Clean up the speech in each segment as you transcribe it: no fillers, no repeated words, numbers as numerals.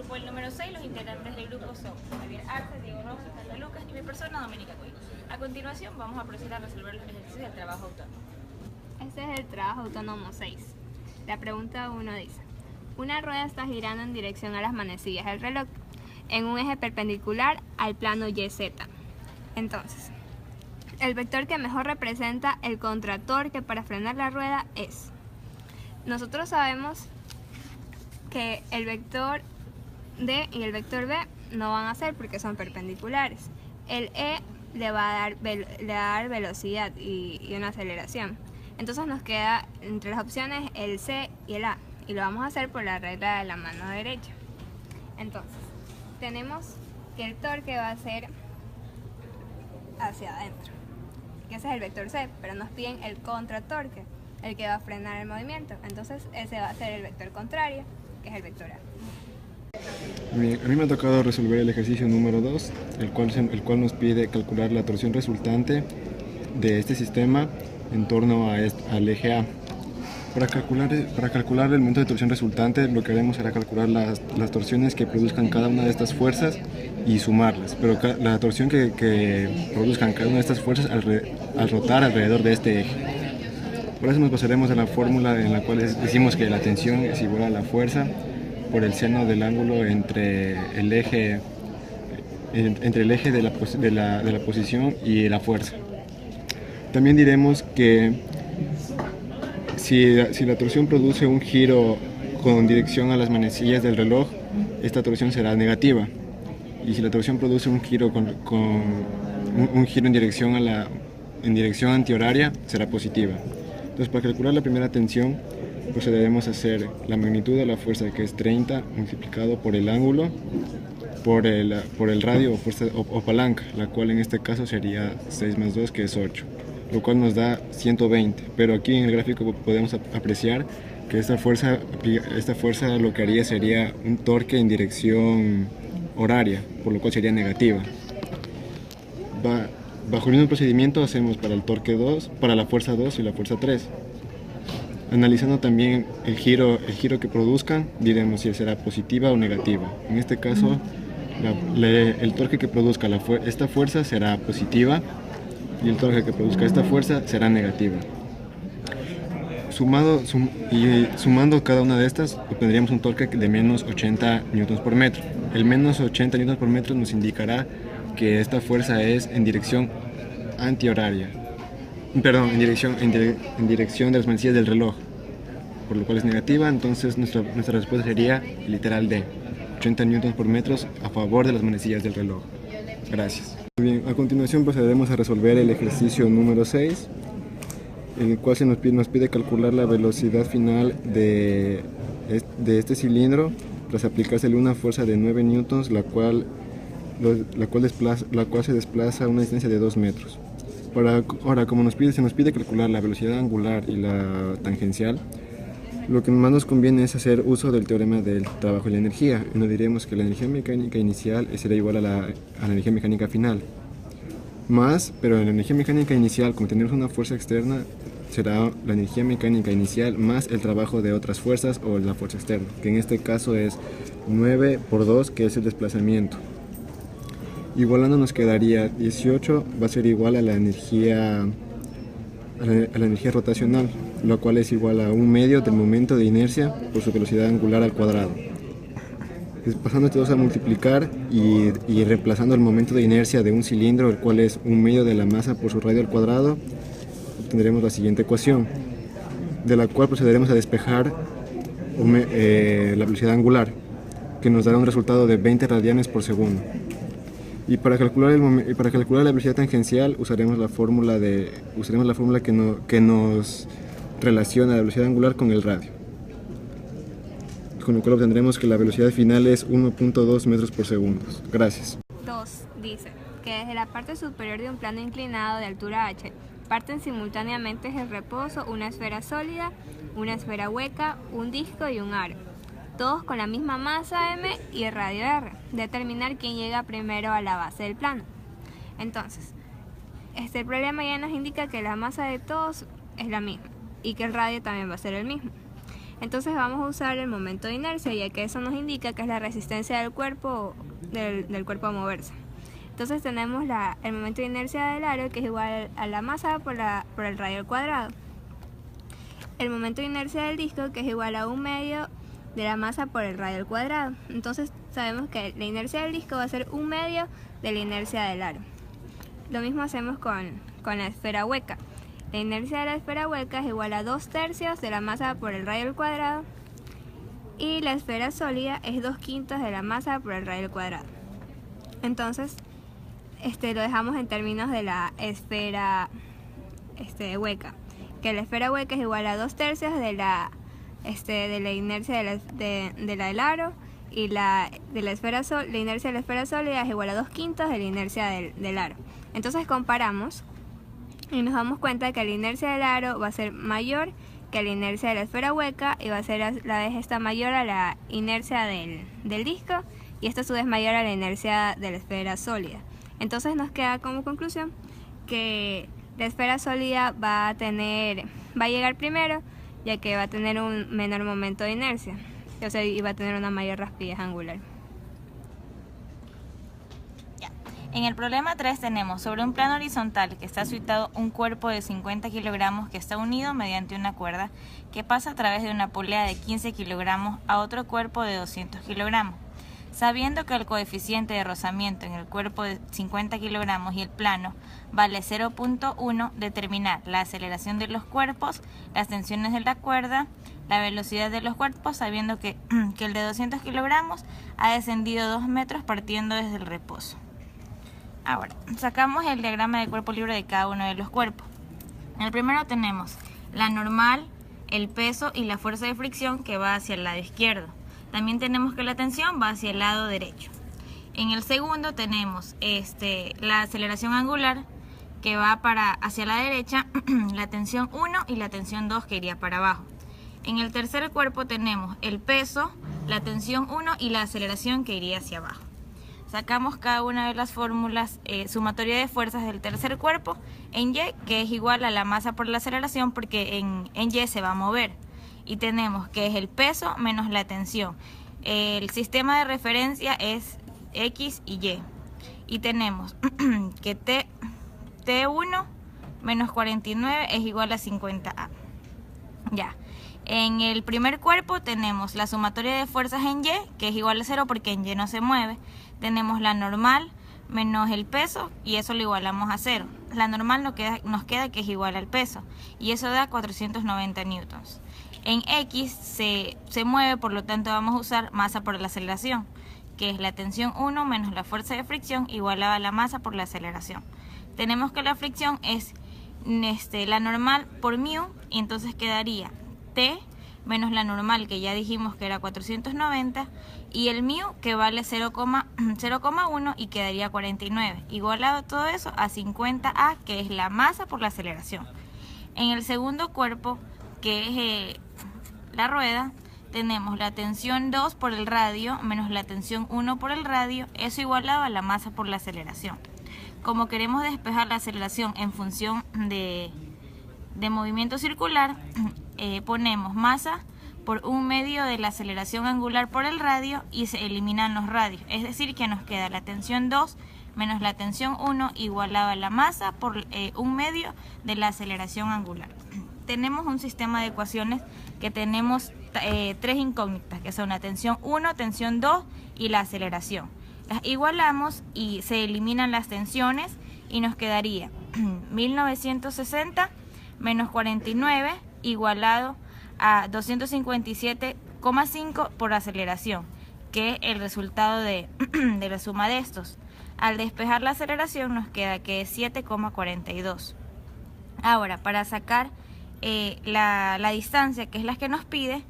grupo el número 6, los integrantes del grupo son Javier Arce, Diego Rojas, Carla Lucas y mi persona, Doménica Coy. A continuación vamos a proceder a resolver los ejercicios del trabajo autónomo. Este es el trabajo autónomo 6. La pregunta 1 dice: una rueda está girando en dirección a las manecillas del reloj en un eje perpendicular al plano YZ. Entonces, el vector que mejor representa el contratorque para frenar la rueda es... Nosotros sabemos que el vector D y el vector B no van a ser porque son perpendiculares. El E le va a dar velocidad y una aceleración. Entonces nos queda entre las opciones el C y el A, y lo vamos a hacer por la regla de la mano derecha. Entonces, tenemos que el torque va a ser hacia adentro, que ese es el vector C, pero nos piden el contratorque, el que va a frenar el movimiento. Entonces ese va a ser el vector contrario, que es el vector A. Bien, a mí me ha tocado resolver el ejercicio número 2, el cual nos pide calcular la torsión resultante de este sistema en torno al eje A. Para calcular el momento de torsión resultante, lo que haremos será calcular las torsiones que produzcan cada una de estas fuerzas y sumarlas, pero la torsión que produzcan cada una de estas fuerzas al rotar alrededor de este eje. Por eso nos basaremos en la fórmula en la cual decimos que la tensión es igual a la fuerza por el seno del ángulo entre el eje de la posición y la fuerza. También diremos que si la torsión produce un giro con dirección a las manecillas del reloj, esta torsión será negativa. Y si la torsión produce un giro un giro en dirección antihoraria, será positiva. Entonces, para calcular la primera tensión, procederemos a hacer la magnitud de la fuerza, que es 30, multiplicado por el ángulo, por el radio o palanca, la cual en este caso sería 6 más 2, que es 8, lo cual nos da 120. Pero aquí en el gráfico podemos apreciar que esta fuerza lo que haría sería un torque en dirección horaria, por lo cual sería negativa. Bajo el mismo procedimiento hacemos para el torque 2, para la fuerza 2 y la fuerza 3. Analizando también el giro que produzcan, diremos si será positiva o negativa. En este caso, el torque que produzca esta fuerza será positiva y el torque que produzca esta fuerza será negativa. Sumando cada una de estas, obtendríamos un torque de menos 80 Newtons por metro. El menos 80 Newtons por metro nos indicará que esta fuerza es en dirección antihoraria. Perdón, en dirección de las manecillas del reloj, por lo cual es negativa. Entonces nuestra respuesta sería literal D, 80 Newtons por metro a favor de las manecillas del reloj. Gracias. Bien, a continuación procederemos a resolver el ejercicio número 6, en el cual nos pide calcular la velocidad final de este cilindro tras aplicársele una fuerza de 9 newtons, la cual se desplaza a una distancia de 2 metros. Ahora, como se nos pide calcular la velocidad angular y la tangencial, lo que más nos conviene es hacer uso del teorema del trabajo y la energía. Y nos diremos que la energía mecánica inicial será igual a la energía mecánica final. Pero en la energía mecánica inicial, como tenemos una fuerza externa, será la energía mecánica inicial más el trabajo de otras fuerzas o la fuerza externa, que en este caso es 9 por 2, que es el desplazamiento. Igualando nos quedaría 18, va a ser igual a la energía rotacional, lo cual es igual a 1/2 del momento de inercia por su velocidad angular al cuadrado. Pasando estos dos a multiplicar y reemplazando el momento de inercia de un cilindro, el cual es 1/2 de la masa por su radio al cuadrado, obtendremos la siguiente ecuación, de la cual procederemos a despejar la velocidad angular, que nos dará un resultado de 20 radianes por segundo. Y para calcular la velocidad tangencial usaremos la fórmula que nos relaciona la velocidad angular con el radio, con lo cual obtendremos que la velocidad final es 1.2 metros por segundo. Gracias. 2 dice que desde la parte superior de un plano inclinado de altura h parten simultáneamente en reposo una esfera sólida, una esfera hueca, un disco y un aro, todos con la misma masa m y el radio r. Determinar quién llega primero a la base del plano. Entonces, este problema ya nos indica que la masa de todos es la misma y que el radio también va a ser el mismo. Entonces vamos a usar el momento de inercia, ya que eso nos indica que es la resistencia del cuerpo a moverse. Entonces tenemos el momento de inercia del aro, que es igual a la masa por el radio al cuadrado. El momento de inercia del disco, que es igual a 1/2 de la masa por el radio al cuadrado. Entonces sabemos que la inercia del disco va a ser 1/2 de la inercia del aro. Lo mismo hacemos con la esfera hueca. La inercia de la esfera hueca es igual a 2/3 de la masa por el radio al cuadrado, y la esfera sólida es 2/5 de la masa por el radio al cuadrado. Entonces lo dejamos en términos de la esfera hueca, que la esfera hueca es igual a 2/3 de la inercia del aro, y la inercia de la esfera sólida es igual a 2/5 de la inercia del aro. Entonces comparamos y nos damos cuenta que la inercia del aro va a ser mayor que la inercia de la esfera hueca, y va a ser a la vez esta mayor a la inercia del disco, y esta a su vez mayor a la inercia de la esfera sólida. Entonces nos queda como conclusión que la esfera sólida va a llegar primero, ya que va a tener un menor momento de inercia, o sea, y va a tener una mayor rapidez angular. En el problema 3 tenemos sobre un plano horizontal que está situado un cuerpo de 50 kilogramos que está unido mediante una cuerda que pasa a través de una polea de 15 kilogramos a otro cuerpo de 200 kilogramos. Sabiendo que el coeficiente de rozamiento en el cuerpo de 50 kilogramos y el plano vale 0.1, determinar la aceleración de los cuerpos, las tensiones de la cuerda, la velocidad de los cuerpos, sabiendo que el de 200 kilogramos ha descendido 2 metros partiendo desde el reposo. Ahora, sacamos el diagrama de cuerpo libre de cada uno de los cuerpos. En el primero tenemos la normal, el peso y la fuerza de fricción, que va hacia el lado izquierdo. También tenemos que la tensión va hacia el lado derecho. En el segundo tenemos la aceleración angular, que va hacia la derecha, la tensión 1 y la tensión 2, que iría para abajo. En el tercer cuerpo tenemos el peso, la tensión 1 y la aceleración, que iría hacia abajo. Sacamos cada una de las fórmulas sumatoria de fuerzas del tercer cuerpo en Y, que es igual a la masa por la aceleración, porque en Y se va a mover. Y tenemos que es el peso menos la tensión. El sistema de referencia es X y Y. Y tenemos que T1 menos 49 es igual a 50A. Ya. En el primer cuerpo tenemos la sumatoria de fuerzas en Y, que es igual a 0 porque en Y no se mueve. Tenemos la normal menos el peso, y eso lo igualamos a 0. La normal nos queda que es igual al peso, y eso da 490 newtons. En X se mueve, por lo tanto vamos a usar masa por la aceleración, que es la tensión 1 menos la fuerza de fricción igualada a la masa por la aceleración. Tenemos que la fricción es la normal por mu, y entonces quedaría T menos la normal, que ya dijimos que era 490, y el mu, que vale 0,1, y quedaría 49, igualado todo eso a 50A, que es la masa por la aceleración. En el segundo cuerpo, que es la rueda, tenemos la tensión 2 por el radio menos la tensión 1 por el radio, eso igualado a la masa por la aceleración. Como queremos despejar la aceleración en función de movimiento circular, ponemos masa por 1/2 de la aceleración angular por el radio, y se eliminan los radios, es decir que nos queda la tensión 2 menos la tensión 1 igualado a la masa por 1/2 de la aceleración angular. Tenemos un sistema de ecuaciones que tenemos 3 incógnitas, que son la tensión 1, tensión 2 y la aceleración. Las igualamos y se eliminan las tensiones, y nos quedaría 1960 menos 49 igualado a 257,5 por aceleración, que es el resultado de la suma de estos. Al despejar la aceleración nos queda que es 7,42. Ahora, para sacar la distancia, que es la que nos pide,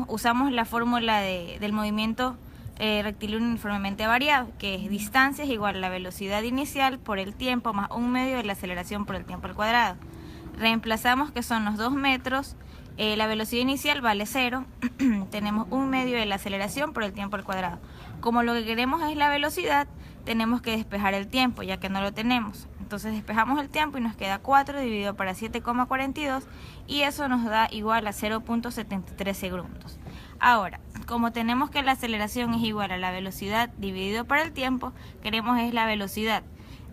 usamos la fórmula del movimiento rectilíneo uniformemente variado, que es distancia es igual a la velocidad inicial por el tiempo más 1/2 de la aceleración por el tiempo al cuadrado. Reemplazamos que son los 2 metros, la velocidad inicial vale 0, tenemos 1/2 de la aceleración por el tiempo al cuadrado. Como lo que queremos es la velocidad, tenemos que despejar el tiempo, ya que no lo tenemos. Entonces despejamos el tiempo y nos queda 4 dividido para 7,42 y eso nos da igual a 0.73 segundos. Ahora, como tenemos que la aceleración es igual a la velocidad dividido para el tiempo, queremos es la velocidad.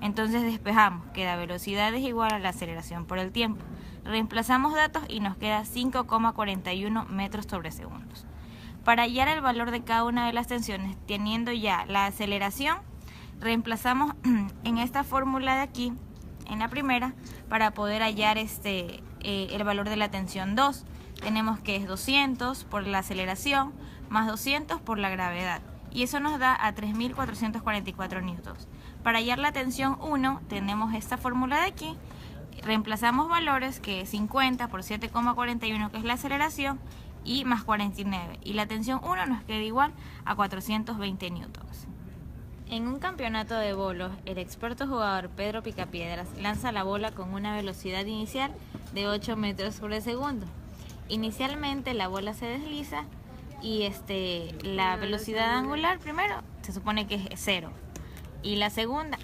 Entonces despejamos que la velocidad es igual a la aceleración por el tiempo. Reemplazamos datos y nos queda 5,41 metros sobre segundos. Para hallar el valor de cada una de las tensiones, teniendo ya la aceleración, reemplazamos en esta fórmula de aquí, en la primera, para poder hallar el valor de la tensión 2. Tenemos que es 200 por la aceleración más 200 por la gravedad. Y eso nos da a 3.444 newtons. Para hallar la tensión 1, tenemos esta fórmula de aquí. Reemplazamos valores que es 50 por 7,41, que es la aceleración, y más 49. Y la tensión 1 nos queda igual a 420 newtons. En un campeonato de bolos, el experto jugador Pedro Picapiedras lanza la bola con una velocidad inicial de 8 metros por segundo. Inicialmente la bola se desliza y la velocidad angular primero se supone que es 0. Y la segunda,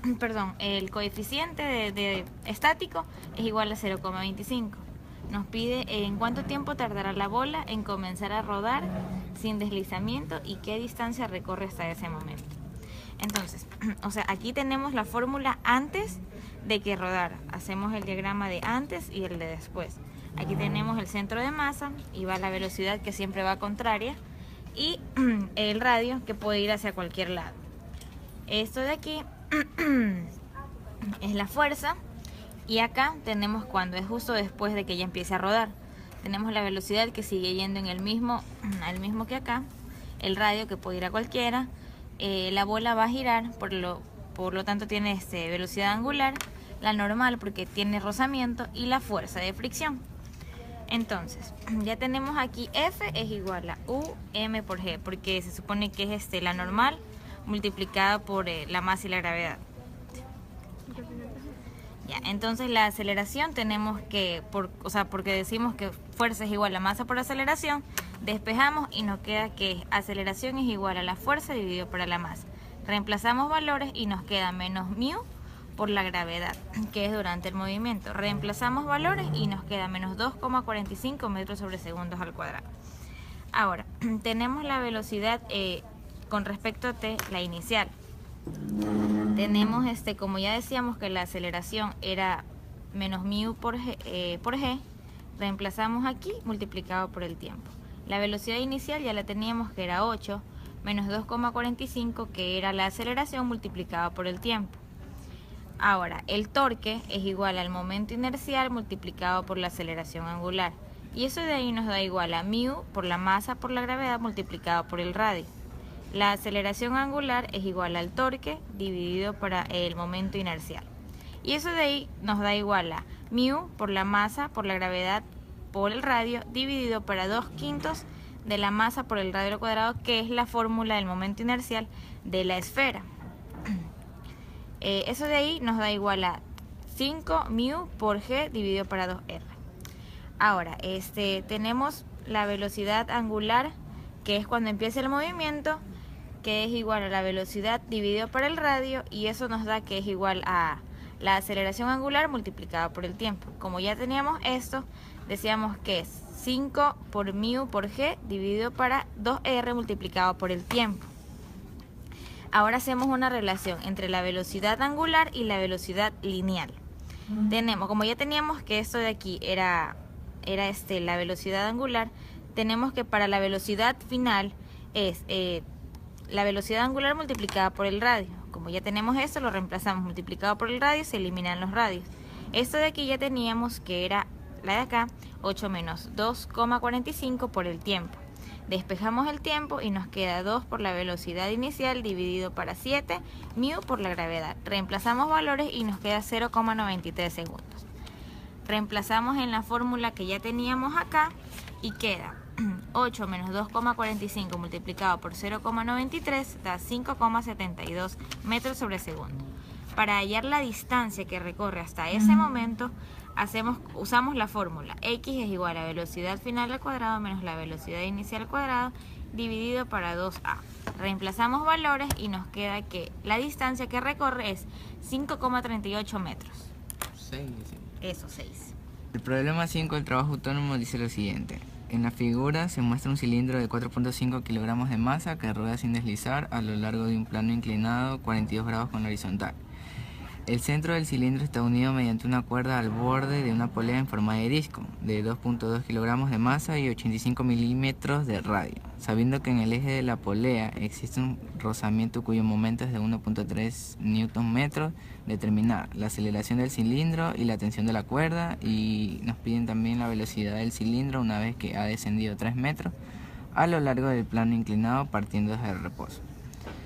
el coeficiente de estático es igual a 0,25. Nos pide en cuánto tiempo tardará la bola en comenzar a rodar sin deslizamiento y qué distancia recorre hasta ese momento. Entonces, aquí tenemos la fórmula antes de que rodara. Hacemos el diagrama de antes y el de después. Aquí tenemos el centro de masa y va la velocidad que siempre va contraria y el radio que puede ir hacia cualquier lado. Esto de aquí es la fuerza y acá tenemos cuando es justo después de que ya empiece a rodar. Tenemos la velocidad que sigue yendo en el mismo que acá, el radio que puede ir a cualquiera. La bola va a girar, por lo tanto tiene velocidad angular, la normal porque tiene rozamiento y la fuerza de fricción. Entonces, ya tenemos aquí F es igual a UM por G, porque se supone que es la normal multiplicada por la masa y la gravedad. Ya, entonces la aceleración tenemos que, porque decimos que fuerza es igual a masa por aceleración, despejamos y nos queda que aceleración es igual a la fuerza dividido por la masa. Reemplazamos valores y nos queda menos μ por la gravedad, que es durante el movimiento. Reemplazamos valores y nos queda menos 2,45 metros sobre segundos al cuadrado. Ahora, tenemos la velocidad con respecto a t, la inicial. Tenemos, como ya decíamos que la aceleración era menos μ por g, reemplazamos aquí multiplicado por el tiempo. La velocidad inicial ya la teníamos que era 8, menos 2,45 que era la aceleración multiplicado por el tiempo. Ahora, el torque es igual al momento inercial multiplicado por la aceleración angular. Y eso de ahí nos da igual a μ por la masa por la gravedad multiplicado por el radio. La aceleración angular es igual al torque dividido por el momento inercial. Y eso de ahí nos da igual a μ por la masa por la gravedad por el radio dividido para 2/5 de la masa por el radio al cuadrado, que es la fórmula del momento inercial de la esfera. Eso de ahí nos da igual a 5μ por g dividido para 2r. Ahora, tenemos la velocidad angular, que es cuando empieza el movimiento, que es igual a la velocidad dividido por el radio, y eso nos da que es igual a la aceleración angular multiplicada por el tiempo. Como ya teníamos esto, decíamos que es 5 por μ por g dividido para 2r multiplicado por el tiempo. Ahora hacemos una relación entre la velocidad angular y la velocidad lineal. Como ya teníamos que esto de aquí era la velocidad angular, tenemos que para la velocidad final es la velocidad angular multiplicada por el radio. Como ya tenemos esto, lo reemplazamos multiplicado por el radio, se eliminan los radios. Esto de aquí ya teníamos que era la de acá, 8 menos 2,45 por el tiempo. Despejamos el tiempo y nos queda 2 por la velocidad inicial dividido para 7 μ por la gravedad. Reemplazamos valores y nos queda 0,93 segundos. Reemplazamos en la fórmula que ya teníamos acá y queda 8 menos 2,45 multiplicado por 0,93 da 5,72 metros sobre segundo. Para hallar la distancia que recorre hasta ese momento, usamos la fórmula x es igual a velocidad final al cuadrado menos la velocidad inicial al cuadrado dividido para 2a. Reemplazamos valores y nos queda que la distancia que recorre es 5,38 metros. 6. Eso, 6. El problema 5 del trabajo autónomo dice lo siguiente. En la figura se muestra un cilindro de 4.5 kilogramos de masa que rueda sin deslizar a lo largo de un plano inclinado 42 grados con la horizontal. El centro del cilindro está unido mediante una cuerda al borde de una polea en forma de disco, de 2.2 kilogramos de masa y 85 milímetros de radio, sabiendo que en el eje de la polea existe un rozamiento cuyo momento es de 1.3 Nm. Determinar la aceleración del cilindro y la tensión de la cuerda, y nos piden también la velocidad del cilindro una vez que ha descendido 3 metros a lo largo del plano inclinado partiendo desde el reposo.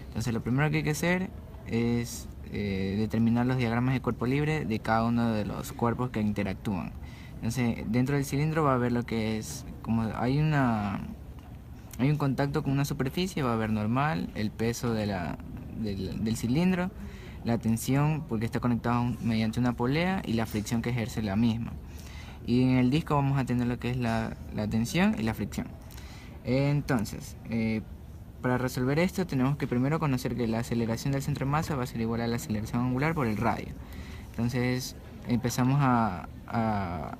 Entonces lo primero que hay que hacer es determinar los diagramas de cuerpo libre de cada uno de los cuerpos que interactúan. Entonces dentro del cilindro va a haber lo que es, como hay un contacto con una superficie, va a haber normal, el peso del cilindro, la tensión porque está conectado mediante una polea y la fricción que ejerce la misma. Y en el disco vamos a tener lo que es la tensión y la fricción. Entonces, para resolver esto tenemos que primero conocer que la aceleración del centro de masa va a ser igual a la aceleración angular por el radio. Entonces empezamos a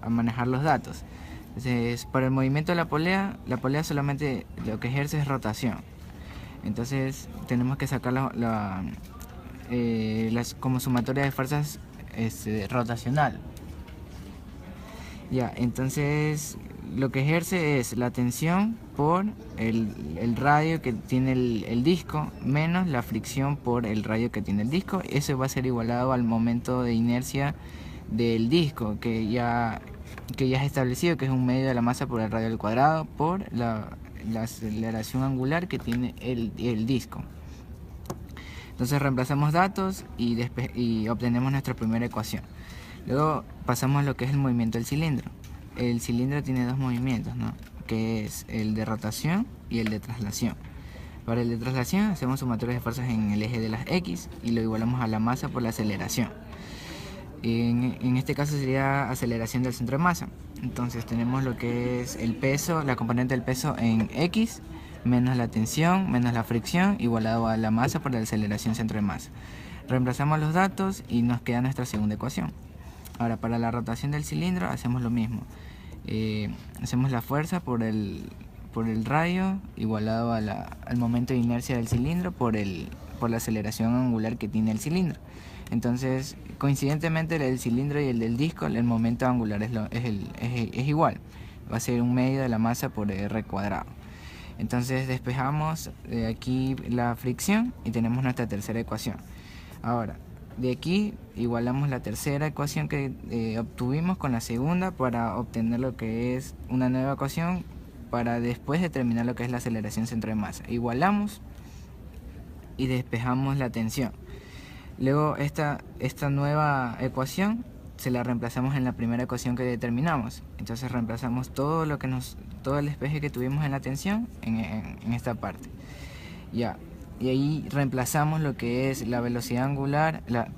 manejar los datos. Entonces, para el movimiento de la polea solamente lo que ejerce es rotación. Entonces tenemos que sacar como sumatoria de fuerzas rotacional. Ya, entonces lo que ejerce es la tensión por el radio que tiene el disco menos la fricción por el radio que tiene el disco. Eso va a ser igualado al momento de inercia del disco que ya es establecido, que es un medio de la masa por el radio al cuadrado por la aceleración angular que tiene el disco. Entonces reemplazamos datos y obtenemos nuestra primera ecuación. Luego pasamos a lo que es el movimiento del cilindro. El cilindro tiene dos movimientos, ¿no? Que es el de rotación y el de traslación. Para el de traslación hacemos sumatorias de fuerzas en el eje de las X y lo igualamos a la masa por la aceleración. En este caso sería aceleración del centro de masa. Entonces tenemos lo que es el peso, la componente del peso en X, menos la tensión, menos la fricción, igualado a la masa por la aceleración centro de masa. Reemplazamos los datos y nos queda nuestra segunda ecuación. Ahora, para la rotación del cilindro hacemos lo mismo. Hacemos la fuerza por el radio igualado al momento de inercia del cilindro por la aceleración angular que tiene el cilindro. Entonces, coincidentemente el cilindro y el del disco, el momento angular es igual. Va a ser un medio de la masa por R cuadrado. Entonces despejamos de aquí la fricción y tenemos nuestra tercera ecuación. Ahora, de aquí igualamos la tercera ecuación que obtuvimos con la segunda para obtener lo que es una nueva ecuación para después determinar lo que es la aceleración centro de masa. Igualamos y despejamos la tensión. Luego esta nueva ecuación se la reemplazamos en la primera ecuación que determinamos. Entonces reemplazamos todo el despeje que tuvimos en la tensión en esta parte. Ya. Y ahí reemplazamos lo que es la velocidad angular, la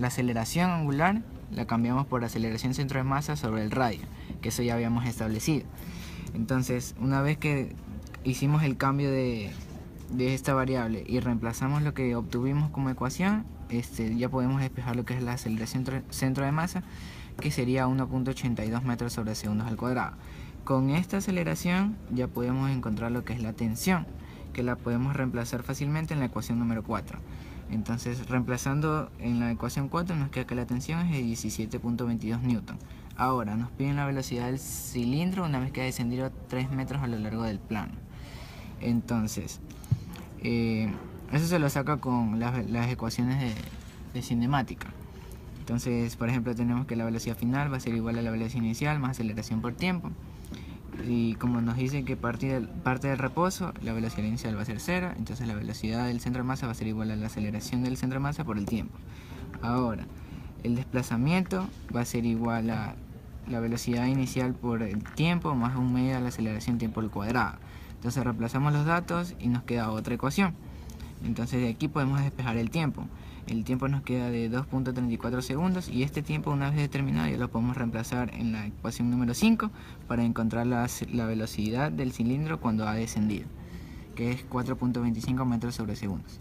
aceleración angular, la cambiamos por aceleración centro de masa sobre el radio, que eso ya habíamos establecido. Entonces, una vez que hicimos el cambio de esta variable y reemplazamos lo que obtuvimos como ecuación, ya podemos despejar lo que es la aceleración centro de masa, que sería 1.82 metros sobre segundos al cuadrado. Con esta aceleración ya podemos encontrar lo que es la tensión, que la podemos reemplazar fácilmente en la ecuación número 4. Entonces, reemplazando en la ecuación 4 nos queda que la tensión es de 17.22 newton. Ahora, nos piden la velocidad del cilindro una vez que ha descendido 3 metros a lo largo del plano. Entonces, eso se lo saca con las ecuaciones de cinemática. Entonces, por ejemplo, tenemos que la velocidad final va a ser igual a la velocidad inicial más aceleración por tiempo. Y como nos dicen que parte del reposo, la velocidad inicial va a ser 0, entonces la velocidad del centro de masa va a ser igual a la aceleración del centro de masa por el tiempo. Ahora, el desplazamiento va a ser igual a la velocidad inicial por el tiempo más un medio de la aceleración tiempo al cuadrado. Entonces reemplazamos los datos y nos queda otra ecuación. Entonces de aquí podemos despejar el tiempo. El tiempo nos queda de 2.34 segundos y este tiempo, una vez determinado, ya lo podemos reemplazar en la ecuación número 5 para encontrar la velocidad del cilindro cuando ha descendido. que es 4.25 metros sobre segundos.